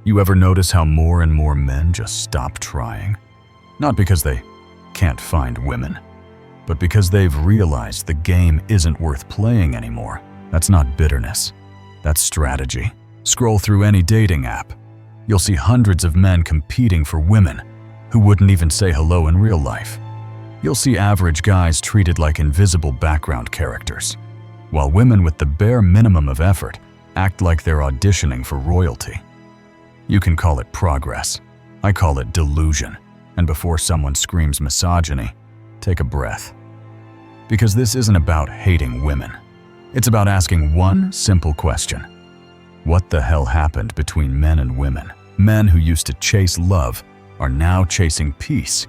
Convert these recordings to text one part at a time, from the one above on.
You ever notice how more and more men just stop trying? Not because they can't find women, but because they've realized the game isn't worth playing anymore. That's not bitterness. That's strategy. Scroll through any dating app. You'll see hundreds of men competing for women who wouldn't even say hello in real life. You'll see average guys treated like invisible background characters, while women with the bare minimum of effort act like they're auditioning for royalty. You can call it progress. I call it delusion. And before someone screams misogyny, take a breath. Because this isn't about hating women. It's about asking one simple question. What the hell happened between men and women? Men who used to chase love are now chasing peace.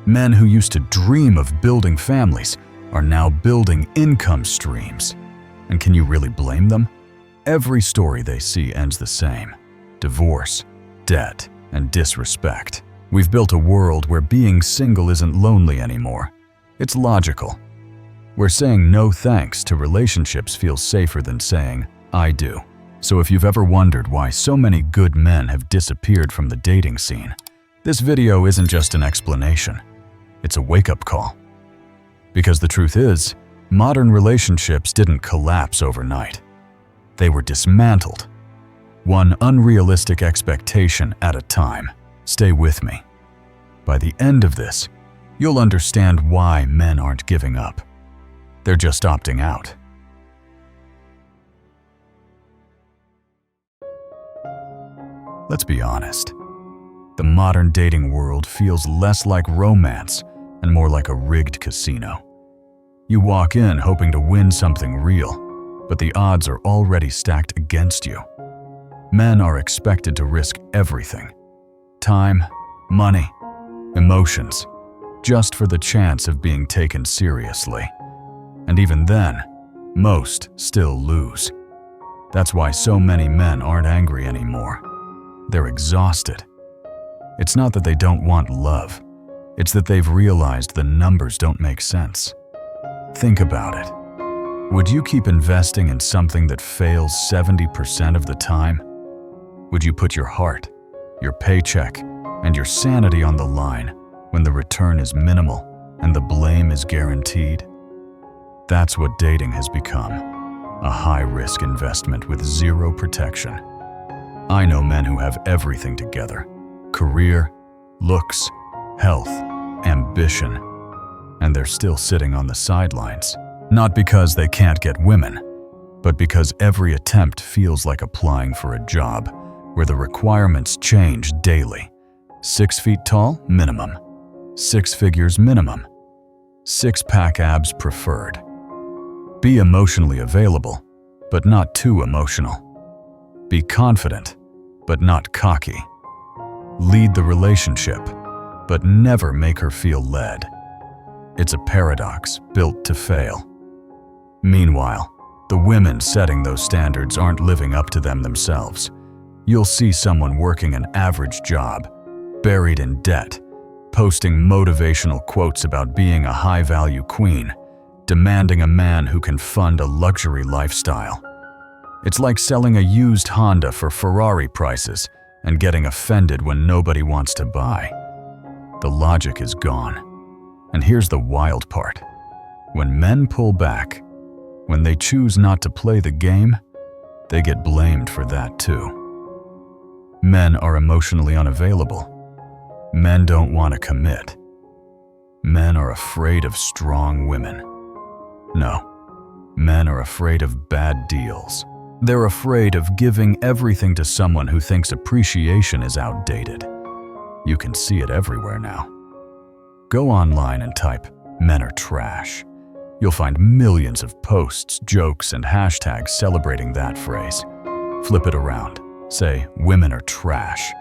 Men who used to dream of building families are now building income streams. And can you really blame them? Every story they see ends the same: divorce, debt, and disrespect. We've built a world where being single isn't lonely anymore. It's logical. Where saying no thanks to relationships feels safer than saying I do. So if you've ever wondered why so many good men have disappeared from the dating scene, this video isn't just an explanation. It's a wake-up call. Because the truth is, modern relationships didn't collapse overnight. They were dismantled. One unrealistic expectation at a time. Stay with me. By the end of this, you'll understand why men aren't giving up. They're just opting out. Let's be honest. The modern dating world feels less like romance and more like a rigged casino. You walk in hoping to win something real, but the odds are already stacked against you. Men are expected to risk everything: time, money, emotions, just for the chance of being taken seriously. And even then, most still lose. That's why so many men aren't angry anymore. They're exhausted. It's not that they don't want love. It's that they've realized the numbers don't make sense. Think about it. Would you keep investing in something that fails 70% of the time? Would you put your heart, your paycheck, and your sanity on the line when the return is minimal and the blame is guaranteed? That's what dating has become, a high-risk investment with zero protection. I know men who have everything together: career, looks, health, ambition, and they're still sitting on the sidelines. Not because they can't get women, but because every attempt feels like applying for a job where the requirements change daily. 6 feet tall, minimum. 6 figures, minimum. 6-pack abs preferred. Be emotionally available, but not too emotional. Be confident, but not cocky. Lead the relationship, but never make her feel led. It's a paradox built to fail. Meanwhile, the women setting those standards aren't living up to them themselves. You'll see someone working an average job, buried in debt, posting motivational quotes about being a high-value queen, demanding a man who can fund a luxury lifestyle. It's like selling a used Honda for Ferrari prices and getting offended when nobody wants to buy. The logic is gone. And here's the wild part. When men pull back, when they choose not to play the game, they get blamed for that too. Men are emotionally unavailable. Men don't want to commit. Men are afraid of strong women. No, men are afraid of bad deals. They're afraid of giving everything to someone who thinks appreciation is outdated. You can see it everywhere now. Go online and type "men are trash." You'll find millions of posts, jokes, and hashtags celebrating that phrase. Flip it around, say "women are trash,"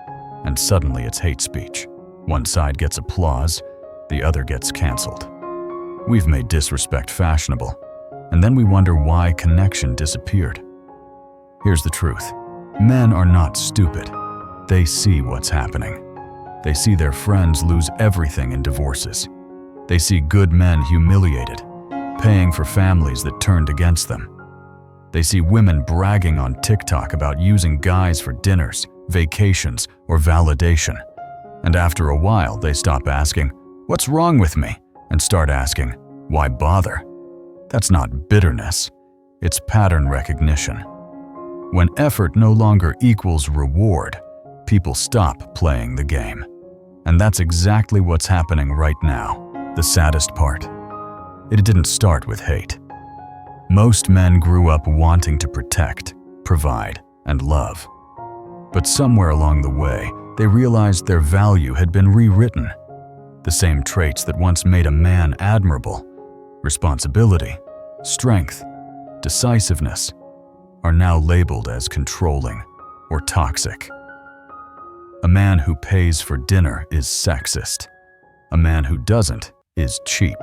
and suddenly it's hate speech. One side gets applause, the other gets canceled. We've made disrespect fashionable, and then we wonder why connection disappeared. Here's the truth. Men are not stupid. They see what's happening. They see their friends lose everything in divorces. They see good men humiliated, paying for families that turned against them. They see women bragging on TikTok about using guys for dinners vacations, or validation. And after a while, they stop asking, "What's wrong with me?" and start asking, "Why bother?" That's not bitterness. It's pattern recognition. When effort no longer equals reward, people stop playing the game. And that's exactly what's happening right now. The saddest part. It didn't start with hate. Most men grew up wanting to protect, provide, and love. But somewhere along the way, they realized their value had been rewritten. The same traits that once made a man admirable, responsibility, strength, decisiveness, are now labeled as controlling or toxic. A man who pays for dinner is sexist. A man who doesn't is cheap.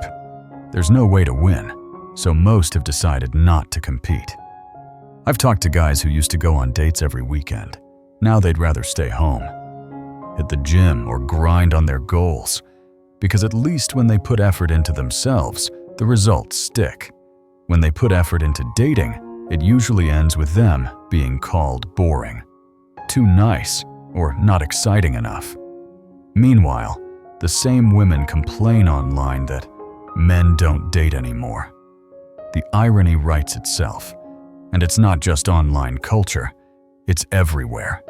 There's no way to win, so most have decided not to compete. I've talked to guys who used to go on dates every weekend. Now they'd rather stay home, hit the gym, or grind on their goals, because at least when they put effort into themselves, the results stick. When they put effort into dating, it usually ends with them being called boring, too nice, or not exciting enough. Meanwhile, the same women complain online that men don't date anymore. The irony writes itself, and it's not just online culture, it's everywhere.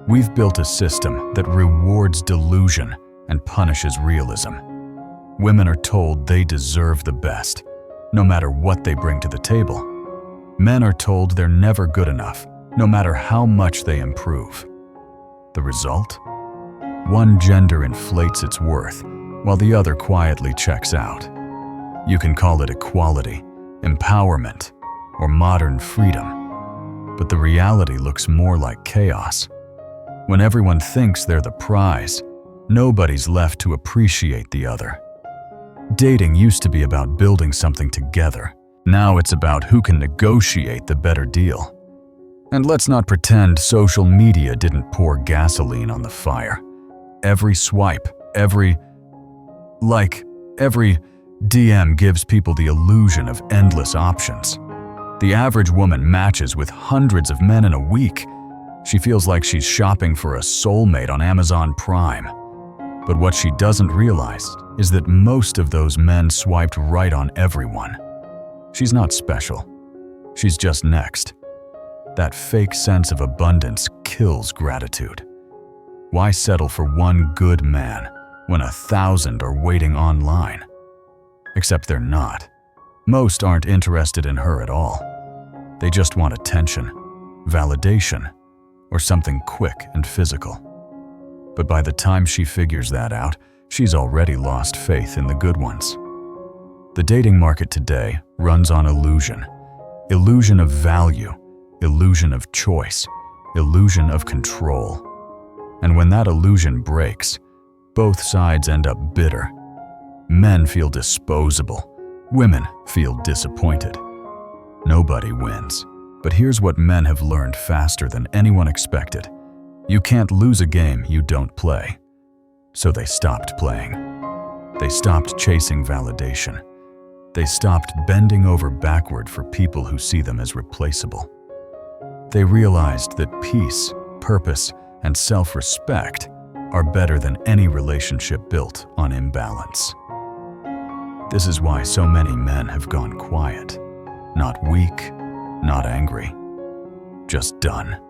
We've built a system that rewards delusion and punishes realism. Women are told they deserve the best, no matter what they bring to the table. Men are told they're never good enough, no matter how much they improve. The result? One gender inflates its worth, while the other quietly checks out. You can call it equality, empowerment, or modern freedom, but the reality looks more like chaos. When everyone thinks they're the prize, nobody's left to appreciate the other. Dating used to be about building something together. Now it's about who can negotiate the better deal. And let's not pretend social media didn't pour gasoline on the fire. Every swipe, every like, every DM gives people the illusion of endless options. The average woman matches with hundreds of men in a week. She feels like she's shopping for a soulmate on Amazon Prime. But what she doesn't realize is that most of those men swiped right on everyone. She's not special. She's just next. That fake sense of abundance kills gratitude. Why settle for one good man when 1,000 are waiting online? Except they're not. Most aren't interested in her at all. They just want attention, validation, or something quick and physical. But by the time she figures that out, she's already lost faith in the good ones. The dating market today runs on illusion. Illusion of value, illusion of choice, illusion of control. And when that illusion breaks, both sides end up bitter. Men feel disposable. Women feel disappointed. Nobody wins. But here's what men have learned faster than anyone expected. You can't lose a game you don't play. So they stopped playing. They stopped chasing validation. They stopped bending over backward for people who see them as replaceable. They realized that peace, purpose, and self-respect are better than any relationship built on imbalance. This is why so many men have gone quiet. Not weak, not angry, just done.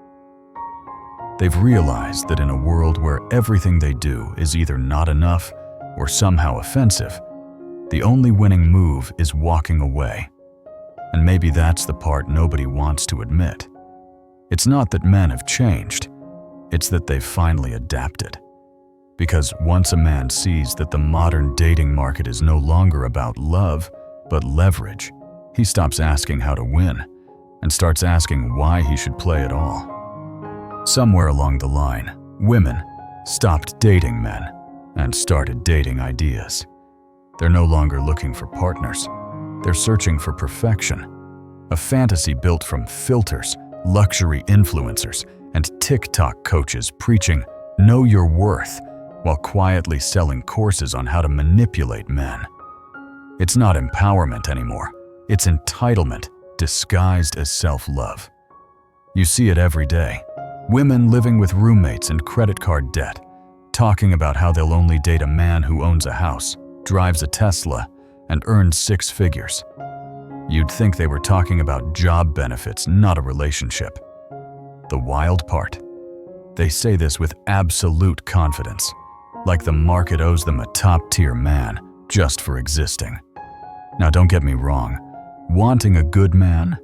They've realized that in a world where everything they do is either not enough or somehow offensive, the only winning move is walking away. And maybe that's the part nobody wants to admit. It's not that men have changed, it's that they've finally adapted. Because once a man sees that the modern dating market is no longer about love, but leverage, he stops asking how to win and starts asking why he should play at all. Somewhere along the line, women stopped dating men and started dating ideas. They're no longer looking for partners. They're searching for perfection, a fantasy built from filters, luxury influencers, and TikTok coaches preaching, "Know your worth," while quietly selling courses on how to manipulate men. It's not empowerment anymore. It's entitlement disguised as self-love. You see it every day. Women living with roommates and credit card debt, talking about how they'll only date a man who owns a house, drives a Tesla, and earns 6 figures. You'd think they were talking about job benefits, not a relationship. The wild part, they say this with absolute confidence, like the market owes them a top-tier man just for existing. Now don't get me wrong, wanting a good man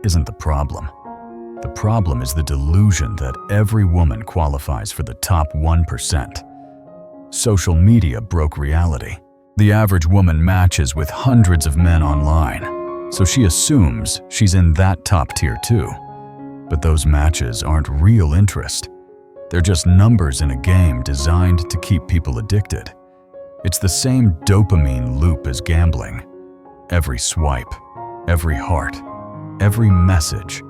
isn't the problem. The problem is the delusion that every woman qualifies for the top 1%. Social media broke reality. The average woman matches with hundreds of men online, so she assumes she's in that top tier too. But those matches aren't real interest. They're just numbers in a game designed to keep people addicted. It's the same dopamine loop as gambling. Every swipe, every heart, every message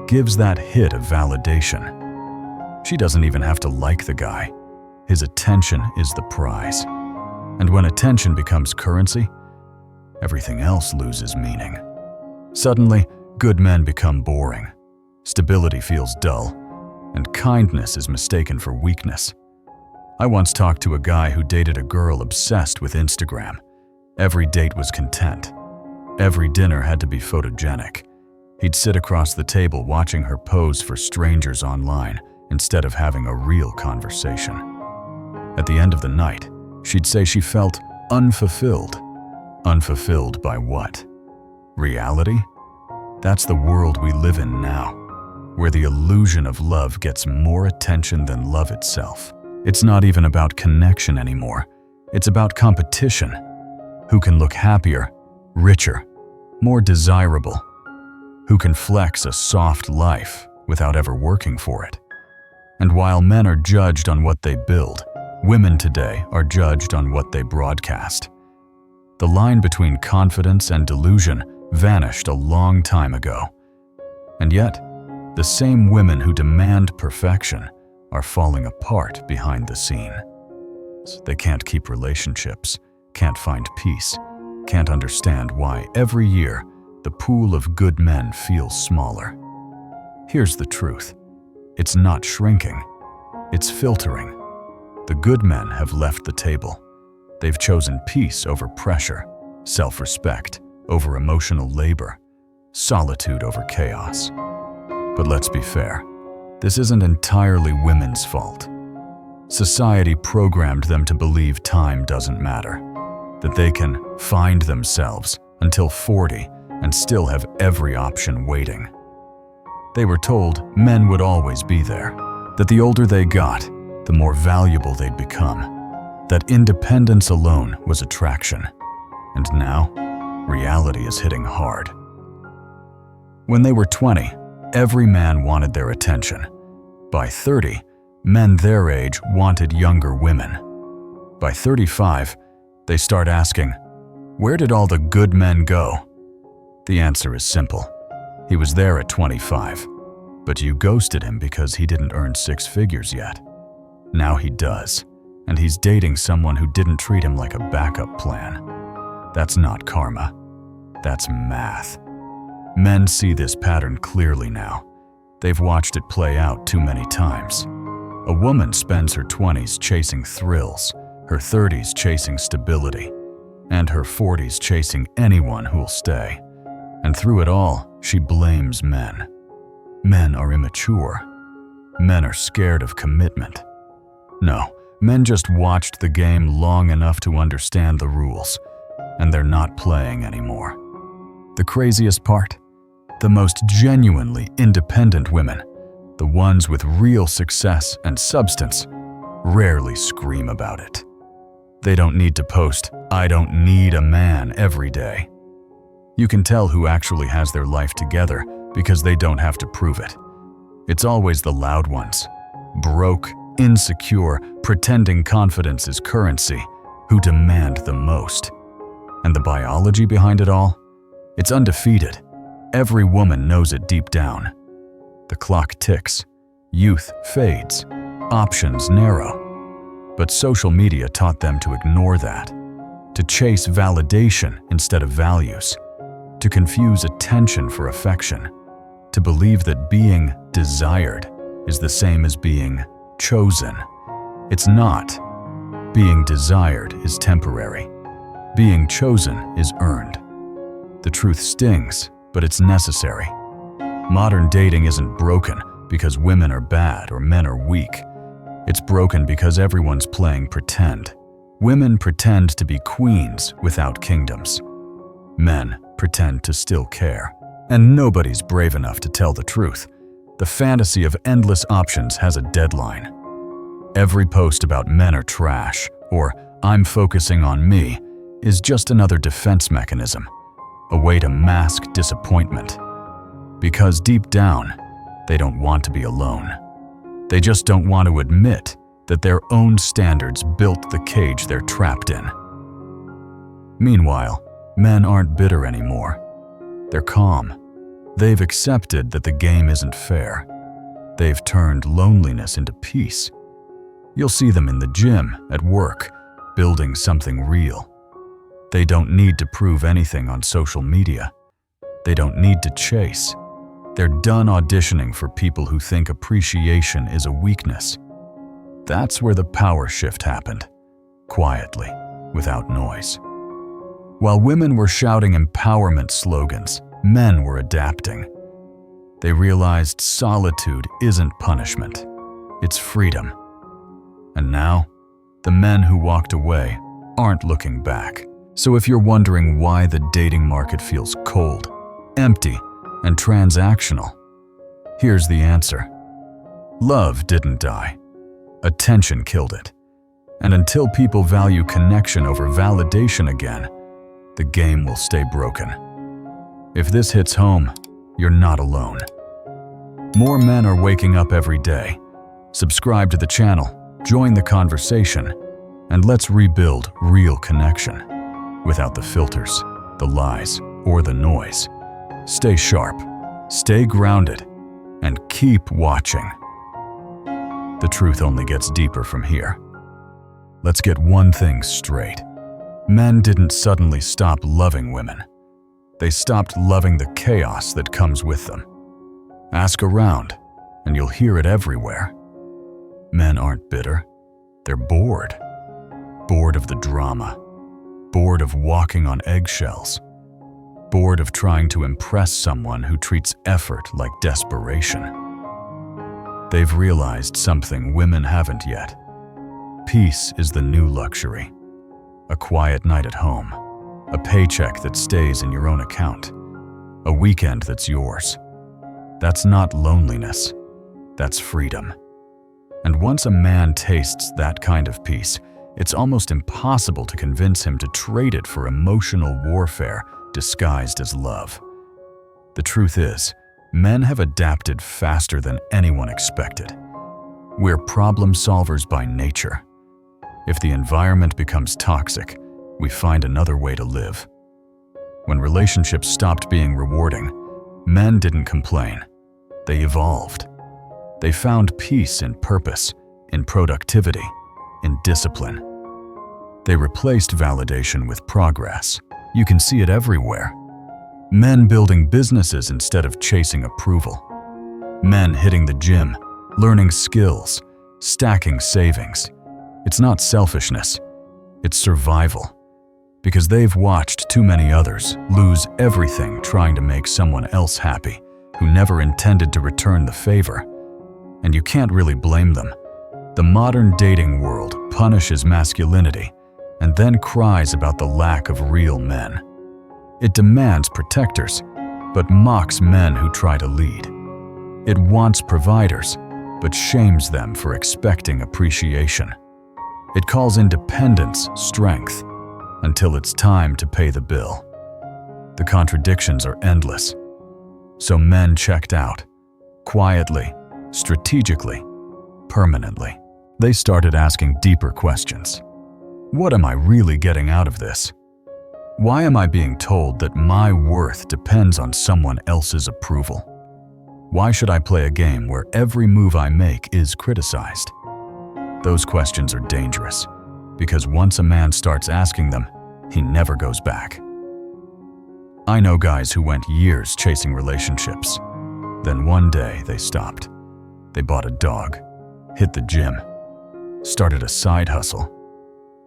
gives that hit of validation. She doesn't even have to like the guy. His attention is the prize. And when attention becomes currency, everything else loses meaning. Suddenly, good men become boring. Stability feels dull, and kindness is mistaken for weakness. I once talked to a guy who dated a girl obsessed with Instagram. Every date was content. Every dinner had to be photogenic. He'd sit across the table watching her pose for strangers online instead of having a real conversation. At the end of the night, she'd say she felt unfulfilled. Unfulfilled by what? Reality? That's the world we live in now, where the illusion of love gets more attention than love itself. It's not even about connection anymore. It's about competition. Who can look happier, richer, more desirable? Who can flex a soft life without ever working for it? And while men are judged on what they build, women today are judged on what they broadcast. The line between confidence and delusion vanished a long time ago. And yet, the same women who demand perfection are falling apart behind the scene. They can't keep relationships, can't find peace, can't understand why every year the pool of good men feels smaller. Here's the truth. It's not shrinking, it's filtering. The good men have left the table. They've chosen peace over pressure, self-respect over emotional labor, solitude over chaos. But let's be fair, this isn't entirely women's fault. Society programmed them to believe time doesn't matter, that they can find themselves until 40 and still have every option waiting. They were told men would always be there, that the older they got, the more valuable they'd become, that independence alone was attraction. And now, reality is hitting hard. When they were 20, every man wanted their attention. By 30, men their age wanted younger women. By 35, they start asking, where did all the good men go? The answer is simple. He was there at 25, but you ghosted him because he didn't earn 6 figures yet. Now he does, and he's dating someone who didn't treat him like a backup plan. That's not karma. That's math. Men see this pattern clearly now. They've watched it play out too many times. A woman spends her 20s chasing thrills, her 30s chasing stability, and her 40s chasing anyone who'll stay. And through it all, she blames men. Men are immature. Men are scared of commitment. No, men just watched the game long enough to understand the rules, and they're not playing anymore. The craziest part? The most genuinely independent women, the ones with real success and substance, rarely scream about it. They don't need to post, "I don't need a man," every day. You can tell who actually has their life together because they don't have to prove it. It's always the loud ones, broke, insecure, pretending confidence is currency, who demand the most. And the biology behind it all? It's undefeated. Every woman knows it deep down. The clock ticks, youth fades, options narrow. But social media taught them to ignore that, to chase validation instead of values, to confuse attention for affection, to believe that being desired is the same as being chosen. It's not. Being desired is temporary. Being chosen is earned. The truth stings, but it's necessary. Modern dating isn't broken because women are bad or men are weak. It's broken because everyone's playing pretend. Women pretend to be queens without kingdoms. Men pretend to still care. And nobody's brave enough to tell the truth. The fantasy of endless options has a deadline. Every post about men are trash, or I'm focusing on me, is just another defense mechanism, a way to mask disappointment. Because deep down, they don't want to be alone. They just don't want to admit that their own standards built the cage they're trapped in. Meanwhile, men aren't bitter anymore. They're calm. They've accepted that the game isn't fair. They've turned loneliness into peace. You'll see them in the gym, at work, building something real. They don't need to prove anything on social media. They don't need to chase. They're done auditioning for people who think appreciation is a weakness. That's where the power shift happened, quietly, without noise. While women were shouting empowerment slogans, men were adapting. They realized solitude isn't punishment, it's freedom. And now, the men who walked away aren't looking back. So if you're wondering why the dating market feels cold, empty, and transactional, here's the answer. Love didn't die. Attention killed it. And until people value connection over validation again, the game will stay broken. If this hits home, you're not alone. More men are waking up every day. Subscribe to the channel, join the conversation, and let's rebuild real connection without the filters, the lies, or the noise. Stay sharp, stay grounded, and keep watching. The truth only gets deeper from here. Let's get one thing straight. Men didn't suddenly stop loving women. They stopped loving the chaos that comes with them. Ask around, and you'll hear it everywhere. Men aren't bitter. They're bored. Bored of the drama. Bored of walking on eggshells. Bored of trying to impress someone who treats effort like desperation. They've realized something women haven't yet. Peace is the new luxury. A quiet night at home. A paycheck that stays in your own account. A weekend that's yours. That's not loneliness. That's freedom. And once a man tastes that kind of peace, it's almost impossible to convince him to trade it for emotional warfare disguised as love. The truth is, men have adapted faster than anyone expected. We're problem solvers by nature. If the environment becomes toxic, we find another way to live. When relationships stopped being rewarding, men didn't complain. They evolved. They found peace in purpose, in productivity, in discipline. They replaced validation with progress. You can see it everywhere. Men building businesses instead of chasing approval. Men hitting the gym, learning skills, stacking savings. It's not selfishness, it's survival. Because they've watched too many others lose everything trying to make someone else happy who never intended to return the favor. And you can't really blame them. The modern dating world punishes masculinity and then cries about the lack of real men. It demands protectors, but mocks men who try to lead. It wants providers, but shames them for expecting appreciation. It calls independence strength, until it's time to pay the bill. The contradictions are endless. So men checked out, quietly, strategically, permanently. They started asking deeper questions. What am I really getting out of this? Why am I being told that my worth depends on someone else's approval? Why should I play a game where every move I make is criticized? Those questions are dangerous, because once a man starts asking them, he never goes back. I know guys who went years chasing relationships. Then one day they stopped. They bought a dog, hit the gym, started a side hustle.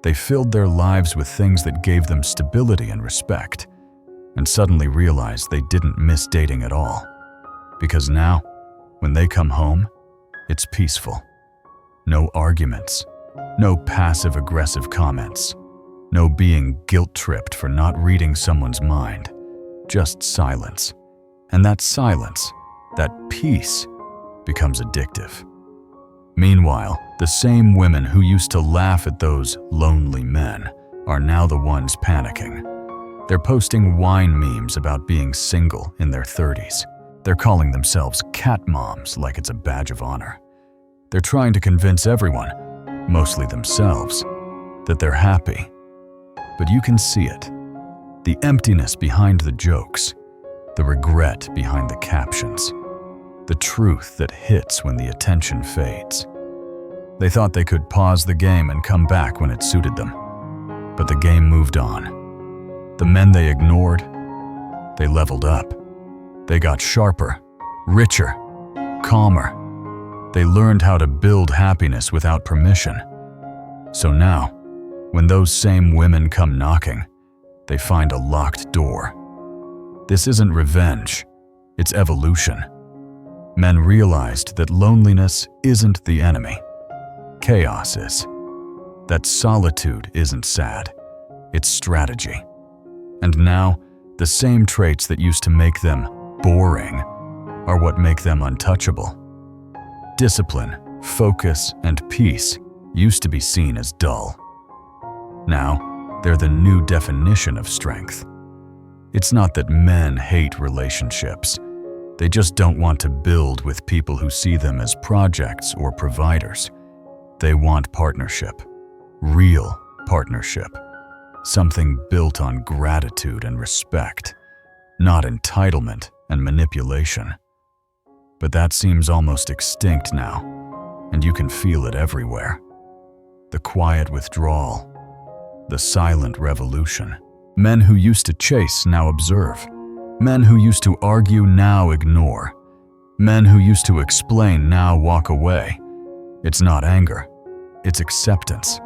They filled their lives with things that gave them stability and respect, and suddenly realized they didn't miss dating at all. Because now, when they come home, it's peaceful. No arguments, no passive-aggressive comments, no being guilt-tripped for not reading someone's mind, just silence. And that silence, that peace, becomes addictive. Meanwhile, the same women who used to laugh at those lonely men are now the ones panicking. They're posting wine memes about being single in their 30s. They're calling themselves cat moms like it's a badge of honor. They're trying to convince everyone, mostly themselves, that they're happy. But you can see it. The emptiness behind the jokes, the regret behind the captions, the truth that hits when the attention fades. They thought they could pause the game and come back when it suited them. But the game moved on. The men they ignored, they leveled up. They got sharper, richer, calmer. They learned how to build happiness without permission. So now, when those same women come knocking, they find a locked door. This isn't revenge, it's evolution. Men realized that loneliness isn't the enemy. Chaos is. That solitude isn't sad, it's strategy. And now, the same traits that used to make them boring are what make them untouchable. Discipline, focus, and peace used to be seen as dull. Now, they're the new definition of strength. It's not that men hate relationships. They just don't want to build with people who see them as projects or providers. They want partnership, real partnership, something built on gratitude and respect, not entitlement and manipulation. But that seems almost extinct now, and you can feel it everywhere. The quiet withdrawal, the silent revolution. Men who used to chase now observe. Men who used to argue now ignore. Men who used to explain now walk away. It's not anger, it's acceptance.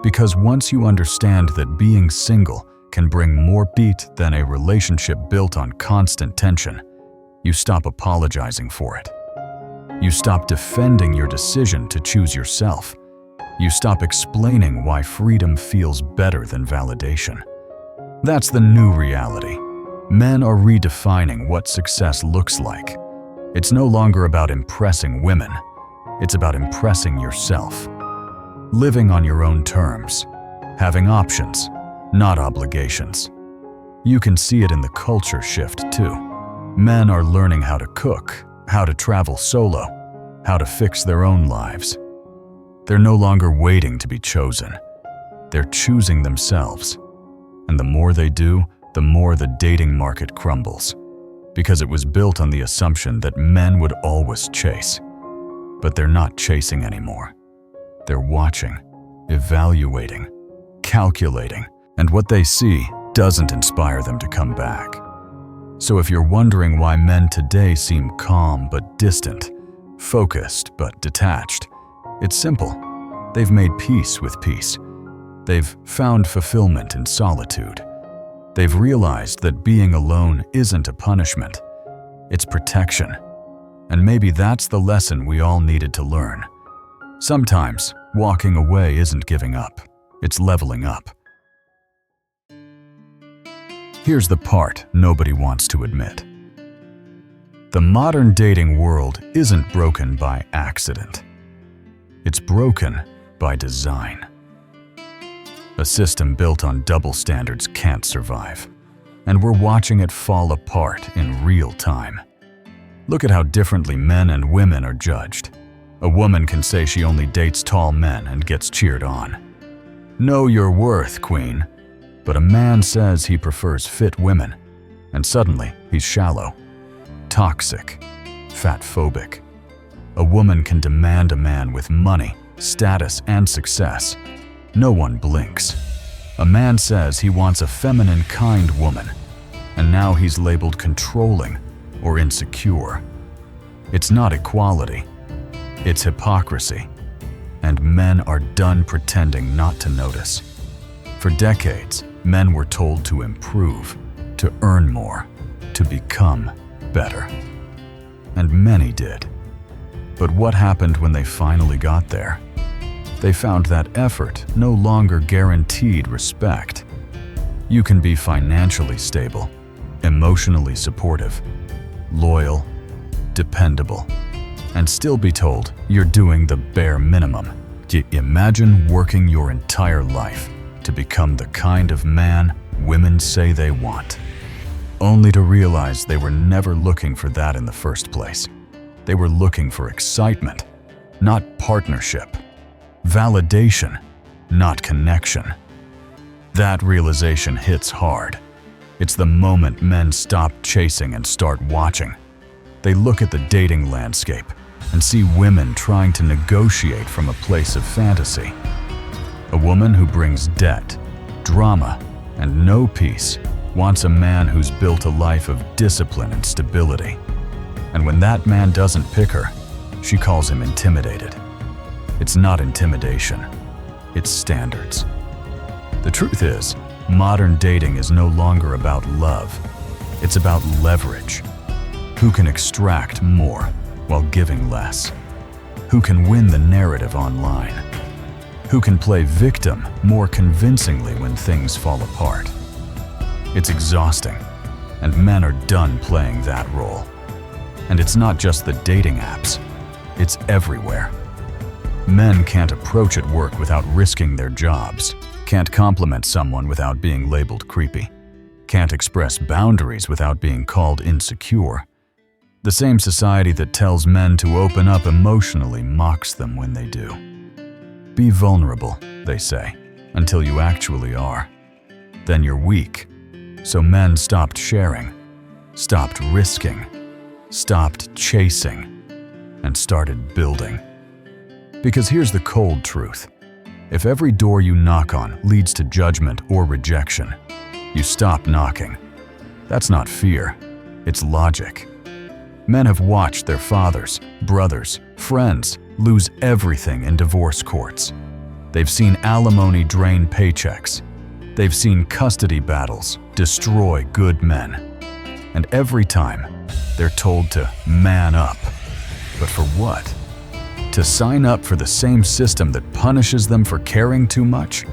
Because once you understand that being single can bring more peace than a relationship built on constant tension, you stop apologizing for it. You stop defending your decision to choose yourself. You stop explaining why freedom feels better than validation. That's the new reality. Men are redefining what success looks like. It's no longer about impressing women. It's about impressing yourself. Living on your own terms. Having options, not obligations. You can see it in the culture shift too. Men are learning how to cook, how to travel solo, how to fix their own lives. They're no longer waiting to be chosen. They're choosing themselves. And the more they do, the more the dating market crumbles, because it was built on the assumption that men would always chase. But they're not chasing anymore. They're watching, evaluating, calculating, and what they see doesn't inspire them to come back. So if you're wondering why men today seem calm but distant, focused but detached, it's simple. They've made peace with peace. They've found fulfillment in solitude. They've realized that being alone isn't a punishment, it's protection. And maybe that's the lesson we all needed to learn. Sometimes, walking away isn't giving up, it's leveling up. Here's the part nobody wants to admit. The modern dating world isn't broken by accident. It's broken by design. A system built on double standards can't survive, and we're watching it fall apart in real time. Look at how differently men and women are judged. A woman can say she only dates tall men and gets cheered on. Know your worth, queen. But a man says he prefers fit women, and suddenly he's shallow, toxic, fat-phobic. A woman can demand a man with money, status, and success. No one blinks. A man says he wants a feminine, kind woman, and now he's labeled controlling or insecure. It's not equality, It's hypocrisy. And men are done pretending not to notice. For decades, men were told to improve, to earn more, to become better. And many did. But what happened when they finally got there? They found that effort no longer guaranteed respect. You can be financially stable, emotionally supportive, loyal, dependable, and still be told you're doing the bare minimum. Imagine working your entire life to become the kind of man women say they want, only to realize they were never looking for that in the first place. They were looking for excitement, not partnership, validation, not connection. That realization hits hard. It's the moment men stop chasing and start watching. They look at the dating landscape and see women trying to negotiate from a place of fantasy. A woman who brings debt, drama, and no peace wants a man who's built a life of discipline and stability. And when that man doesn't pick her, she calls him intimidated. It's not intimidation, it's standards. The truth is, modern dating is no longer about love. It's about leverage. Who can extract more while giving less? Who can win the narrative online? Who can play victim more convincingly when things fall apart? It's exhausting, and men are done playing that role. And it's not just the dating apps, it's everywhere. Men can't approach at work without risking their jobs, can't compliment someone without being labeled creepy, can't express boundaries without being called insecure. The same society that tells men to open up emotionally mocks them when they do. Be vulnerable, they say, until you actually are. Then you're weak. So men stopped sharing, stopped risking, stopped chasing, and started building. Because here's the cold truth. If every door you knock on leads to judgment or rejection, you stop knocking. That's not fear, it's logic. Men have watched their fathers, brothers, friends lose everything in divorce courts. They've seen alimony drain paychecks. They've seen custody battles destroy good men. And every time, they're told to man up. But for what? To sign up for the same system that punishes them for caring too much?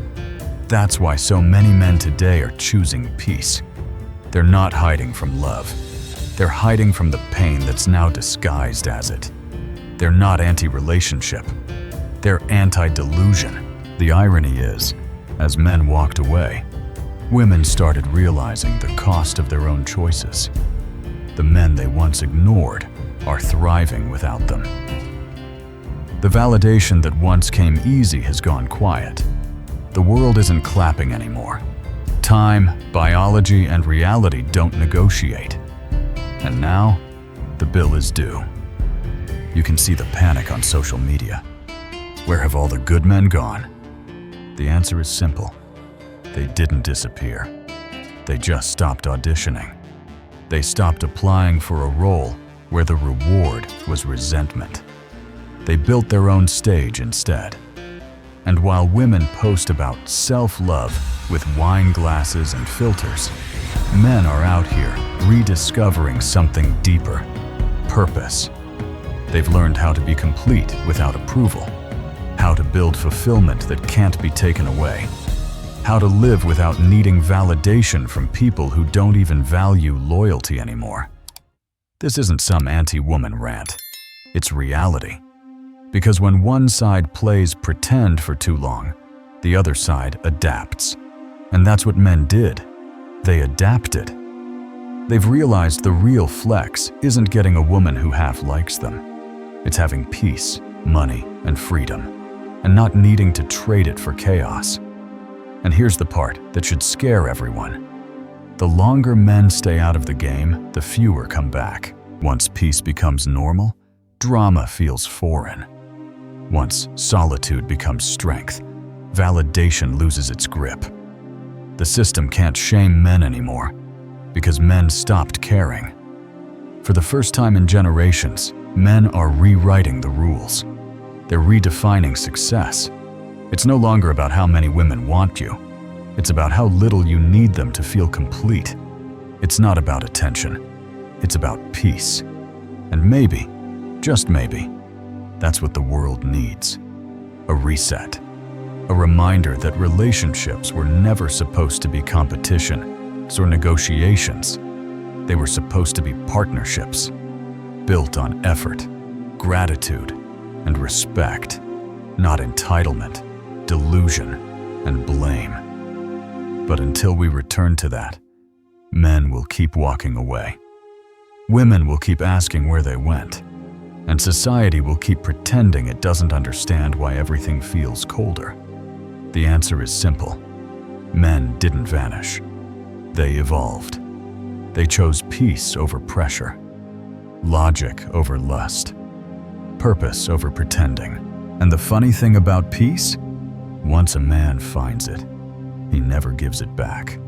That's why so many men today are choosing peace. They're not hiding from love. They're hiding from the pain that's now disguised as it. They're not anti-relationship. They're anti-delusion. The irony is, as men walked away, women started realizing the cost of their own choices. The men they once ignored are thriving without them. The validation that once came easy has gone quiet. The world isn't clapping anymore. Time, biology, and reality don't negotiate. And now, the bill is due. You can see the panic on social media. Where have all the good men gone? The answer is simple. They didn't disappear. They just stopped auditioning. They stopped applying for a role where the reward was resentment. They built their own stage instead. And while women post about self-love with wine glasses and filters, men are out here rediscovering something deeper: purpose. They've learned how to be complete without approval, how to build fulfillment that can't be taken away, how to live without needing validation from people who don't even value loyalty anymore. This isn't some anti-woman rant. It's reality. Because when one side plays pretend for too long, the other side adapts. And that's what men did. They adapted. They've realized the real flex isn't getting a woman who half likes them. It's having peace, money, and freedom, and not needing to trade it for chaos. And here's the part that should scare everyone. The longer men stay out of the game, the fewer come back. Once peace becomes normal, drama feels foreign. Once solitude becomes strength, validation loses its grip. The system can't shame men anymore because men stopped caring. For the first time in generations, men are rewriting the rules. They're redefining success. It's no longer about how many women want you. It's about how little you need them to feel complete. It's not about attention. It's about peace. And maybe, just maybe, that's what the world needs. A reset. A reminder that relationships were never supposed to be competitions or negotiations. They were supposed to be partnerships, built on effort, gratitude, and respect, not entitlement, delusion, and blame. But until we return to that, men will keep walking away. Women will keep asking where they went, and society will keep pretending it doesn't understand why everything feels colder. The answer is simple. Men didn't vanish. They evolved. They chose peace over pressure, logic over lust, purpose over pretending. And the funny thing about peace? Once a man finds it, he never gives it back.